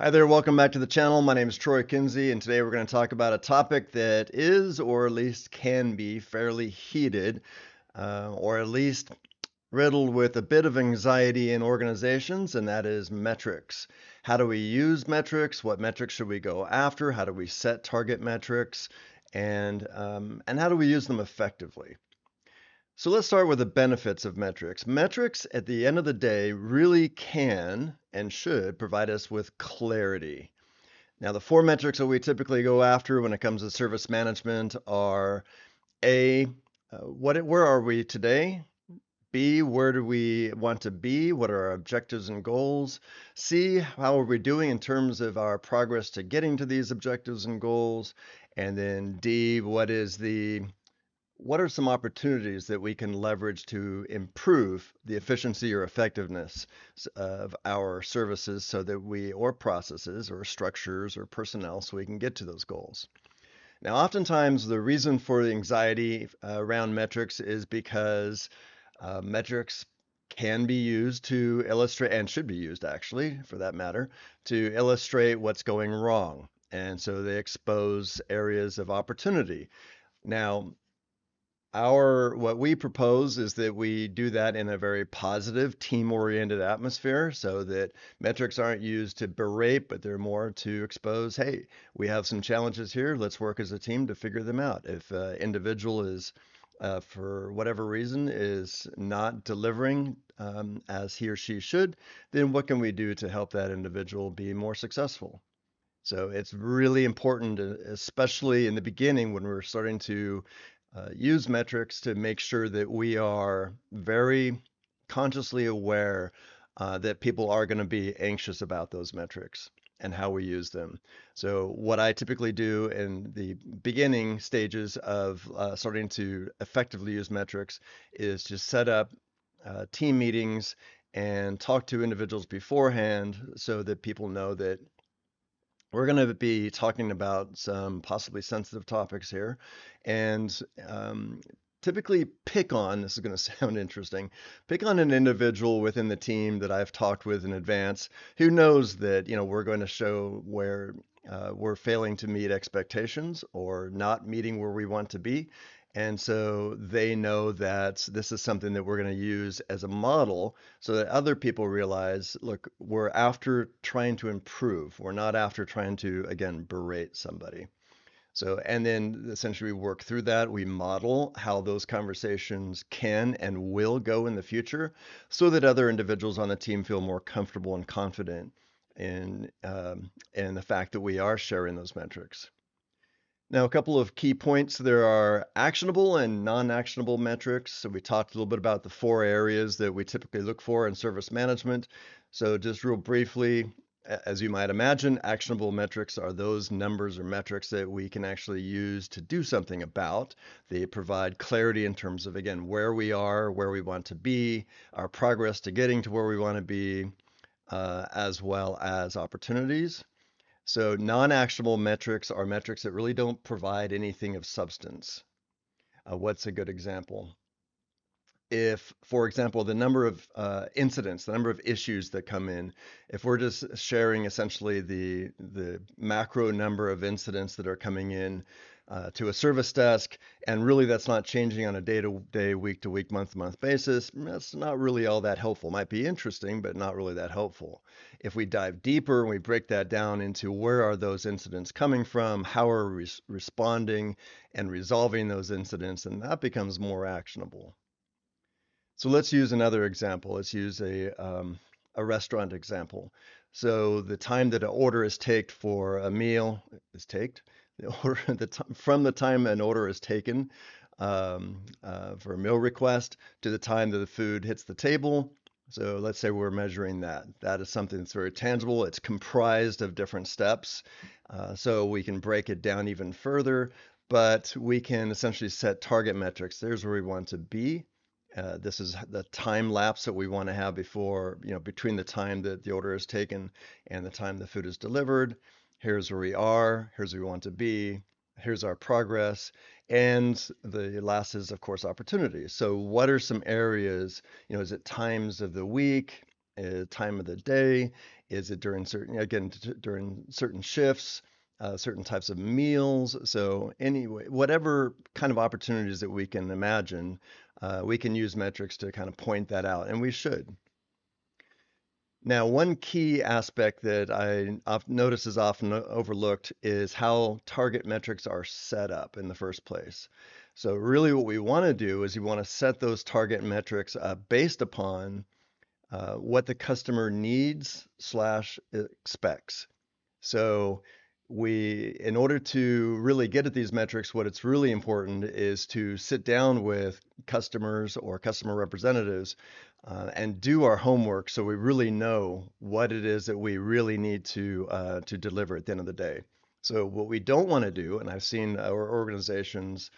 Hi there, welcome back to the channel. My name is Troy Kinsey, and today we're going to talk about a topic that is, or at least can be, fairly heated, or at least riddled with a bit of anxiety in organizations, and that is metrics. How do we use metrics? What metrics should we go after? How do we set target metrics? And how do we use them effectively? So let's start with the benefits of metrics. Metrics, at the end of the day, really can and should provide us with clarity. Now, the four metrics that we typically go after when it comes to service management are A, where are we today? B, where do we want to be? What are our objectives and goals? C, how are we doing in terms of our progress to getting to these objectives and goals? And then D, what are some opportunities that we can leverage to improve the efficiency or effectiveness of our services so that or processes or structures or personnel so we can get to those goals? Now, oftentimes the reason for the anxiety around metrics is because metrics can be used to illustrate, and should be used actually, for that matter, to illustrate what's going wrong. And so they expose areas of opportunity. Now, what we propose is that we do that in a very positive, team-oriented atmosphere so that metrics aren't used to berate, but they're more to expose, hey, we have some challenges here. Let's work as a team to figure them out. If an individual is, for whatever reason, is not delivering as he or she should, then what can we do to help that individual be more successful? So it's really important, especially in the beginning when we're starting to use metrics, to make sure that we are very consciously aware that people are going to be anxious about those metrics and how we use them. So what I typically do in the beginning stages of starting to effectively use metrics is to set up team meetings and talk to individuals beforehand so that people know that we're going to be talking about some possibly sensitive topics here, and typically this is going to sound interesting, pick on an individual within the team that I've talked with in advance who knows that, we're going to show where we're failing to meet expectations or not meeting where we want to be. And so they know that this is something that we're going to use as a model so that other people realize, look, we're after trying to improve. We're not after trying to, again, berate somebody. So, and then essentially we work through that. We model how those conversations can and will go in the future so that other individuals on the team feel more comfortable and confident in the fact that we are sharing those metrics. Now, a couple of key points. There are actionable and non-actionable metrics. So we talked a little bit about the four areas that we typically look for in service management. So just real briefly, as you might imagine, actionable metrics are those numbers or metrics that we can actually use to do something about. They provide clarity in terms of, again, where we are, where we want to be, our progress to getting to where we want to be, as well as opportunities. So non-actionable metrics are metrics that really don't provide anything of substance. What's a good example? If, for example, the number of incidents, the number of issues that come in, if we're just sharing essentially the macro number of incidents that are coming in to a service desk, and really that's not changing on a day-to-day, week-to-week, month-to-month basis, that's not really all that helpful. Might be interesting, but not really that helpful. If we dive deeper and we break that down into where are those incidents coming from, how are we responding and resolving those incidents, then that becomes more actionable. So let's use another example. Let's use a restaurant example. So the time that an order is taken for a meal is taken. From the time an order is taken for a meal request to the time that the food hits the table. So let's say we're measuring that. That is something that's very tangible. It's comprised of different steps. So we can break it down even further, but we can essentially set target metrics. There's where we want to be. This is the time lapse that we want to have between the time that the order is taken and the time the food is delivered. Here's where we are. Here's where we want to be. Here's our progress. And the last is, of course, opportunities. So what are some areas, is it times of the week? Time of the day? Is it during during certain shifts, certain types of meals? So anyway, whatever kind of opportunities that we can imagine, we can use metrics to kind of point that out, and we should. Now, one key aspect that notice is often overlooked is how target metrics are set up in the first place. So really what we want to do is we want to set those target metrics based upon what the customer needs slash expects. So in order to really get at these metrics, what it's really important is to sit down with customers or customer representatives and do our homework so we really know what it is that we really need to deliver at the end of the day. So what we don't want to do, and I've seen our organizations,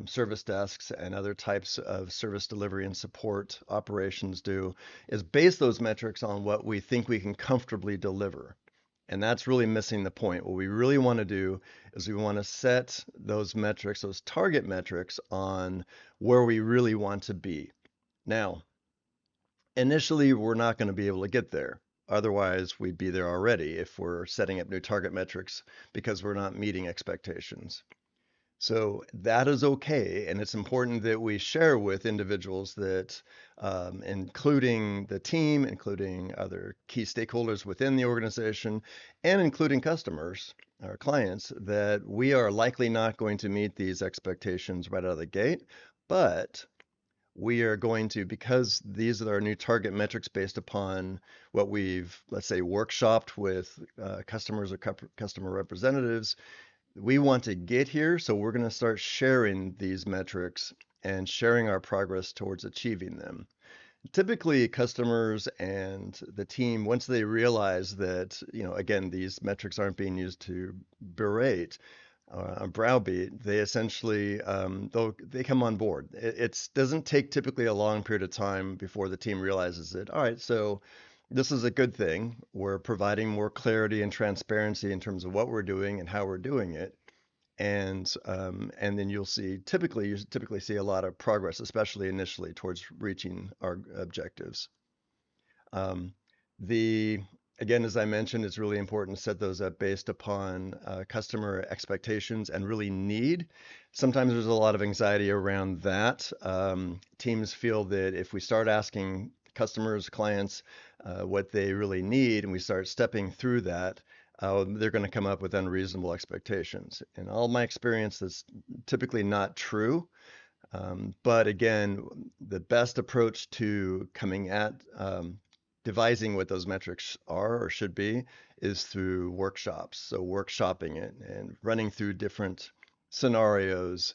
service desks, and other types of service delivery and support operations do, is base those metrics on what we think we can comfortably deliver. And that's really missing the point. What we really want to do is we want to set those metrics, those target metrics, on where we really want to be. Now, initially, we're not going to be able to get there. Otherwise, we'd be there already if we're setting up new target metrics because we're not meeting expectations. So that is okay, and it's important that we share with individuals that, including the team, including other key stakeholders within the organization, and including customers, our clients, that we are likely not going to meet these expectations right out of the gate, but we are going to, because these are our new target metrics based upon what we've, let's say, workshopped with customers or customer representatives. We want to get here, so we're going to start sharing these metrics and sharing our progress towards achieving them. Typically, customers and the team, once they realize that, again, these metrics aren't being used to berate browbeat, they essentially they come on board. It doesn't take typically a long period of time before the team realizes it. All right, so this is a good thing. We're providing more clarity and transparency in terms of what we're doing and how we're doing it. And then you typically see a lot of progress, especially initially towards reaching our objectives. Um, the Again, as I mentioned, it's really important to set those up based upon customer expectations and really need. Sometimes there's a lot of anxiety around that. Teams feel that if we start asking customers, clients, what they really need, and we start stepping through that, they're going to come up with unreasonable expectations. In all my experience, that's typically not true. But again, the best approach to coming at devising what those metrics are or should be is through workshops. So workshopping it and running through different scenarios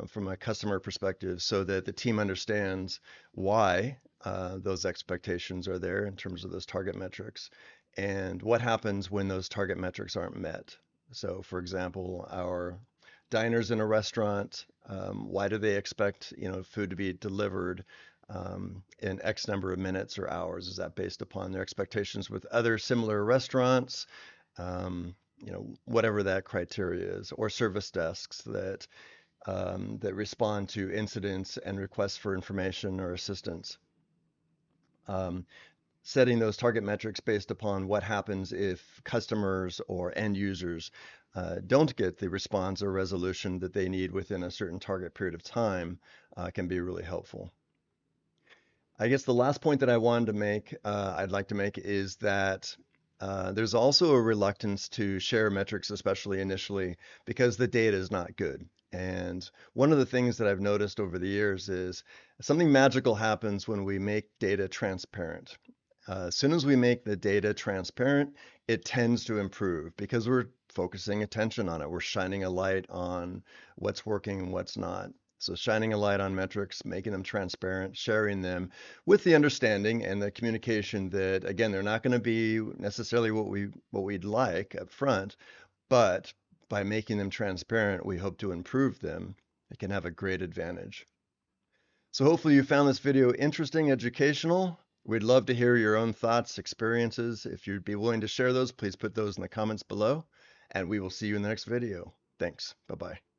from a customer perspective so that the team understands why those expectations are there in terms of those target metrics and what happens when those target metrics aren't met. So for example, our diners in a restaurant, why do they expect food to be delivered in X number of minutes or hours? Is that based upon their expectations with other similar restaurants? Whatever that criteria is, or service desks that respond to incidents and requests for information or assistance. Setting those target metrics based upon what happens if customers or end users don't get the response or resolution that they need within a certain target period of time can be really helpful. I guess the last point that I'd like to make is that there's also a reluctance to share metrics, especially initially, because the data is not good. And one of the things that I've noticed over the years is something magical happens when we make data transparent. As soon as we make the data transparent, it tends to improve because we're focusing attention on it. We're shining a light on what's working and what's not. So shining a light on metrics, making them transparent, sharing them with the understanding and the communication that, again, they're not going to be necessarily what we'd like up front, but by making them transparent, we hope to improve them. It can have a great advantage. So hopefully you found this video interesting, educational. We'd love to hear your own thoughts, experiences. If you'd be willing to share those, please put those in the comments below, and we will see you in the next video. Thanks. Bye-bye.